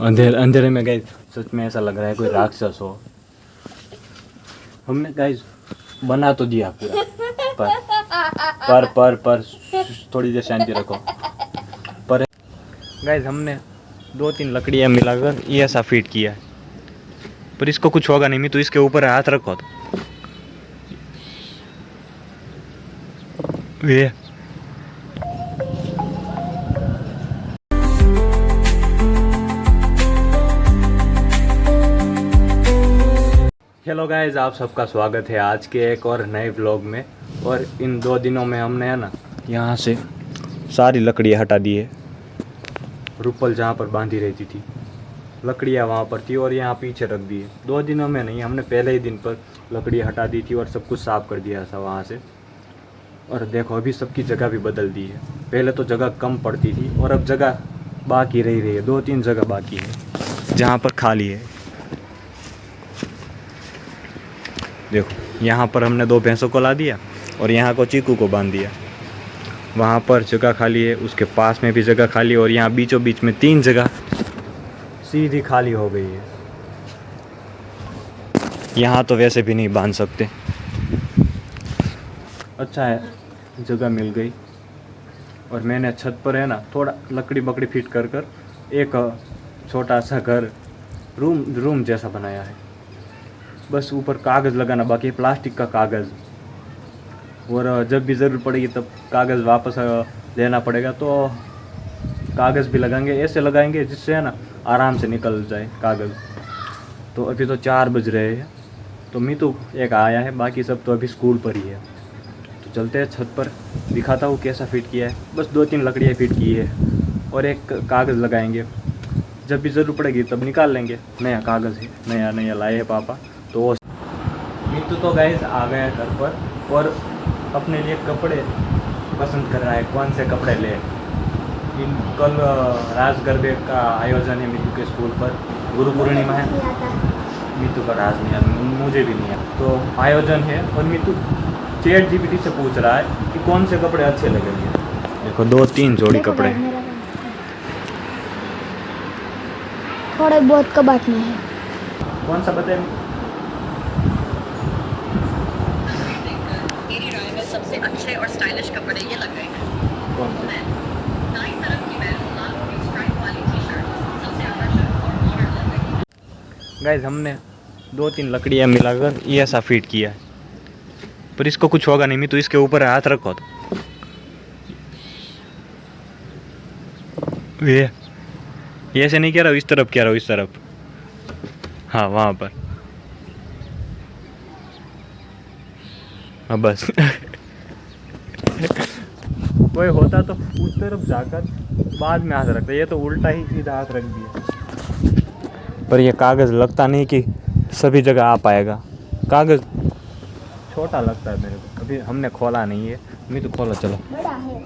अंधेरे में गाइस सच में ऐसा लग रहा है कोई राक्षस हो। हमने गाइस बना तो दिया पूरा, पर थोड़ी देर शांति रखो। पर गाइस हमने 2-3 लकड़ियाँ मिलाकर ये ऐसा फिट किया है, पर इसको कुछ होगा नहीं। मैं तो इसके ऊपर हाथ रखो तो ये हेलो गाइस, आप सबका स्वागत है आज के एक और नए व्लॉग में। और इन 2 दिनों में हमने है ना यहाँ से सारी लकड़ियाँ हटा दी है। रुपल जहाँ पर बांधी रहती थी लकड़ियाँ वहाँ पर थी और यहाँ पीछे रख दी है। 2 दिनों में नहीं, हमने पहले ही दिन पर लकड़ियाँ हटा दी थी और सब कुछ साफ़ कर दिया था वहाँ से। और देखो अभी सबकी जगह भी बदल दी है। पहले तो जगह कम पड़ती थी और अब जगह बाकी रही है। 2-3 जगह बाकी है जहाँ पर खाली है। देखो यहाँ पर हमने 2 भैंसों को ला दिया और यहाँ को चीकू को बांध दिया। वहाँ पर जगह खाली है, उसके पास में भी जगह खाली है और यहाँ बीचों बीच में 3 जगह सीधी खाली हो गई है। यहाँ तो वैसे भी नहीं बांध सकते। अच्छा है जगह मिल गई। और मैंने छत पर है ना थोड़ा लकड़ी बकड़ी फिट कर एक छोटा सा घर रूम जैसा बनाया है। बस ऊपर कागज़ लगाना बाकी है, प्लास्टिक का कागज़। और जब भी ज़रूरत पड़ेगी तब कागज़ वापस लेना पड़ेगा, तो कागज़ भी लगाएंगे। ऐसे लगाएंगे जिससे है ना आराम से निकल जाए कागज़। तो अभी तो 4 बज रहे हैं, तो मैं तो एक आया है, बाकी सब तो अभी स्कूल पर ही है। तो चलते हैं छत पर, दिखाता हूँ कैसा फिट किया है। बस 2-3 लकड़ियाँ फिट की है और एक कागज़ लगाएंगे। जब भी ज़रूरत पड़ेगी तब निकाल लेंगे। नया कागज़ है, नया लाए है पापा। तो मित्तू तो गाइस आ गया घर पर और अपने लिए कपड़े पसंद कर रहा है, कौन से कपड़े ले। कल राज गरबे का आयोजन है मित्तू के स्कूल पर, गुरु पूर्णिमा है। मित्तू का राज नहीं है, मुझे भी नहीं है। तो आयोजन है और मित्तू चैट जीपीटी से पूछ रहा है कि कौन से कपड़े अच्छे लगेंगे। देखो 2-3 जोड़ी कपड़े थोड़े बहुत कबाट में है। कौन सा बताए? मेरी राय में सबसे अच्छे और स्टाइलिश कपड़े ये लग रहे हैं। कौन से? दाईं तरफ की मैरून लाल और स्ट्राइप वाली टी-शर्ट सबसे आकर्षक और मॉडर्न लग रही है। गाइस हमने 2-3 लकड़ियाँ मिलाकर ये ऐसा फिट किया है, पर इसको कुछ होगा नहीं। मैं तो इसके ऊपर हाथ रखो तो ये ऐसे नहीं कह रहा हूँ, इस तरफ कह रहा हूँ, इस तरफ। हाँ वहाँ पर, हाँ बस कोई होता तो उस तरफ जाकर बाद में हाथ रखता, ये तो उल्टा ही सीधा हाथ रख दिया। पर ये कागज़ लगता नहीं कि सभी जगह आ पाएगा। कागज़ छोटा लगता है मेरे को, अभी हमने खोला नहीं है। मैं तो खोला, चलो। बड़ा है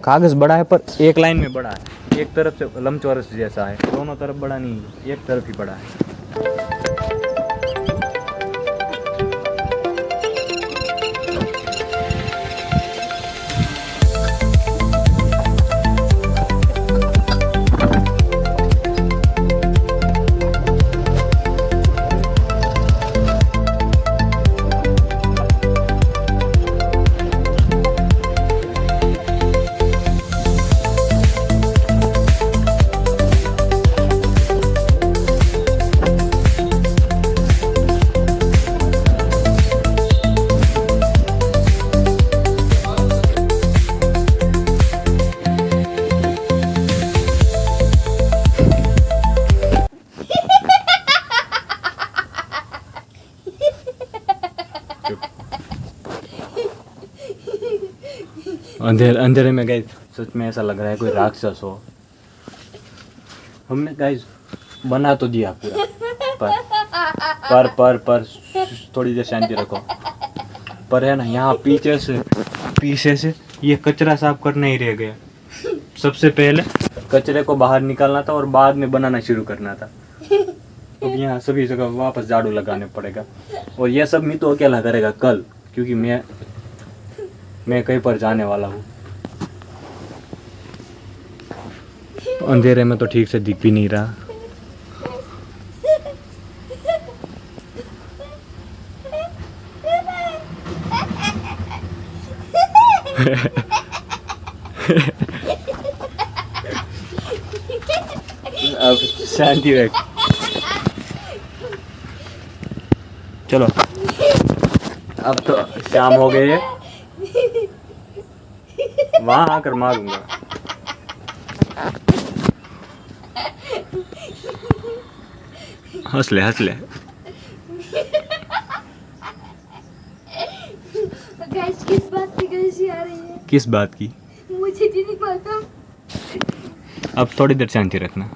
कागज़ बड़ा है पर एक लाइन में बड़ा है, एक तरफ से लंबचौरस जैसा है, दोनों तरफ बड़ा नहीं है, एक तरफ ही बड़ा है। अंधेरे में गाइस सच में ऐसा लग रहा है कोई राक्षस हो। हमने गाइस बना तो दिया पूरा, पर थोड़ी देर शांति रखो। पर है ना यहाँ पीछे से ये कचरा साफ करना ही रह गया। सबसे पहले कचरे को बाहर निकालना था और बाद में बनाना शुरू करना था। अब यहाँ सभी जगह वापस झाड़ू लगाने पड़ेगा। और यह सब मैं तो अकेला करेगा कल, क्योंकि मैं कहीं पर जाने वाला हूँ। अंधेरे में तो ठीक से दिख भी नहीं रहा। अब शांति रख। चलो अब तो शाम हो गई है, वहां आकर मारूंगा। हंस ले हंस ले। गैस किस बात की गैसी आ रही है? किस बात की? मुझे भी नहीं मालूम। अब थोड़ी देर शांति रखना,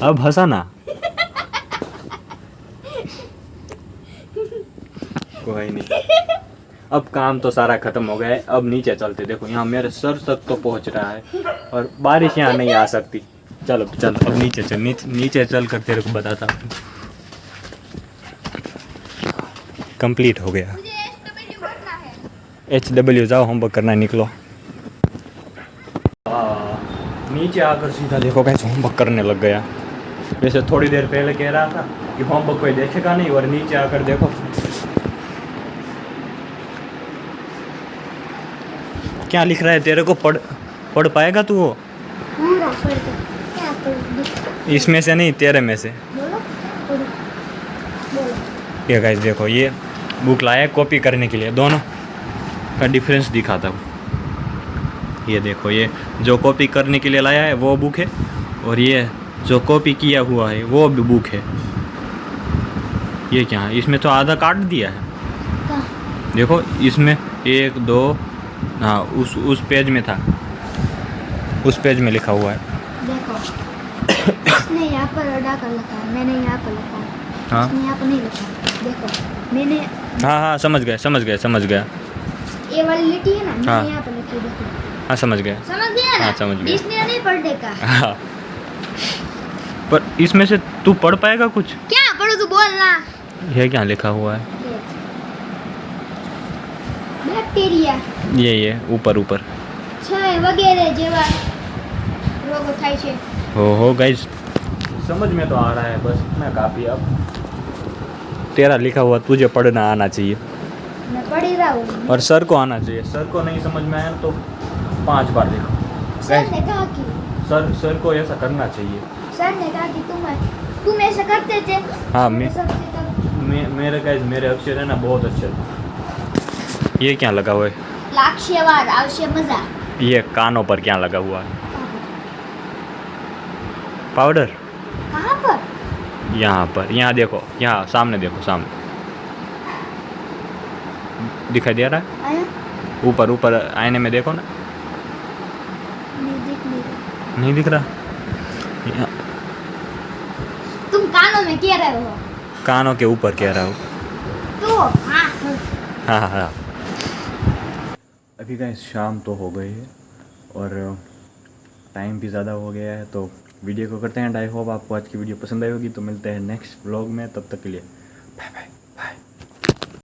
अब हंसा ना। कोई नहीं, अब काम तो सारा खत्म हो गया है। अब नीचे चलते, देखो यहाँ मेरे सर तक तो पहुंच रहा है और बारिश यहाँ नहीं आ सकती। चलो चलो अब नीचे चल, नीचे चल कर तेरे को बताता हूँ। कंप्लीट हो गया। मुझे HW भरना है। HW जाओ, होमवर्क करना है, निकलो। नीचे आकर सीधा देखो कैसे होमवर्क करने लग गया। जैसे थोड़ी देर पहले कह रहा था कि होमवर्क कोई देखेगा नहीं, और नीचे आकर देखो क्या लिख रहा है। तेरे को पढ़ पाएगा तू वो? पूरा पढ़ के क्या पढ़? इसमें से नहीं, तेरे में से। बोलो पढ़ो। बोलो। ये गाइस देखो, ये बुक लाया है कॉपी करने के लिए, दोनों का डिफरेंस दिखाता हूँ। ये देखो, ये जो कॉपी करने के लिए लाया है वो बुक है, और ये जो कॉपी किया हुआ है वो भी बुक है। ये क्या है, इसमें तो आधा काट दिया है। कहाँ? देखो इसमें 1 2, हाँ उस पेज में था, उस पेज में लिखा हुआ है। देखो इसने यहाँ पर अड़ा कर लिखा है, मैंने यहाँ पर लिखा है। हाँ इसने यहाँ पर नहीं लिखा है। देखो मैंने हाँ हाँ समझ गया समझ गया समझ गया। ये वाली लिटी है ना, मैंने हाँ। यहाँ पर लिखी है, देखो। हाँ समझ गया। समझ गया ना? हाँ, समझ गया। इसने नहीं पढ़ने का। हाँ, पर इसमें से तू पढ़ पाएगा कुछ? क्या पढ़ो तू बोलना। ये क्या लिखा हुआ है? बैक्टीरिया ये ऊपर क्षय वगैरह जेवा रोगो થાય છે। हो गाइस, समझ में तो आ रहा है, बस इतना काफ़ी। अब तेरा लिखा हुआ तुझे पढ़ना आना चाहिए, मैं पढ़ी रहा हूँ। और सर को आना चाहिए। सर को नहीं समझ में आया तो 5 बार देखो। सर ने कहा कि सर को ऐसा करना चाहिए। सर ने कहा कि तुम ऐसा करते थे। हाँ, मैंने सबसे तब मेरे अक्षर है ना बहुत अच्छे थे। ये क्या लगा हुआ है? लाक्ष्यवाद आवश्य मजा। ये कानों पर क्या लगा हुआ है? पाउडर। कहाँ पर? यहाँ पर, यहाँ देखो, यहाँ सामने देखो, सामने दिखाई दे रहा है? आया? ऊपर आईने में देखो ना। नहीं दिख नहीं रहा। नहीं दिख रहा? यहाँ तुम कानों में कह रहे हो? कानों के ऊपर कह रहा हूँ। तो हाँ हाँ। अभी गाइस शाम तो हो गई है और टाइम भी ज़्यादा हो गया है, तो वीडियो को करते हैं। आई होप आपको आज की वीडियो पसंद आई होगी। तो मिलते हैं नेक्स्ट व्लॉग में, तब तक के लिए बाय बाय।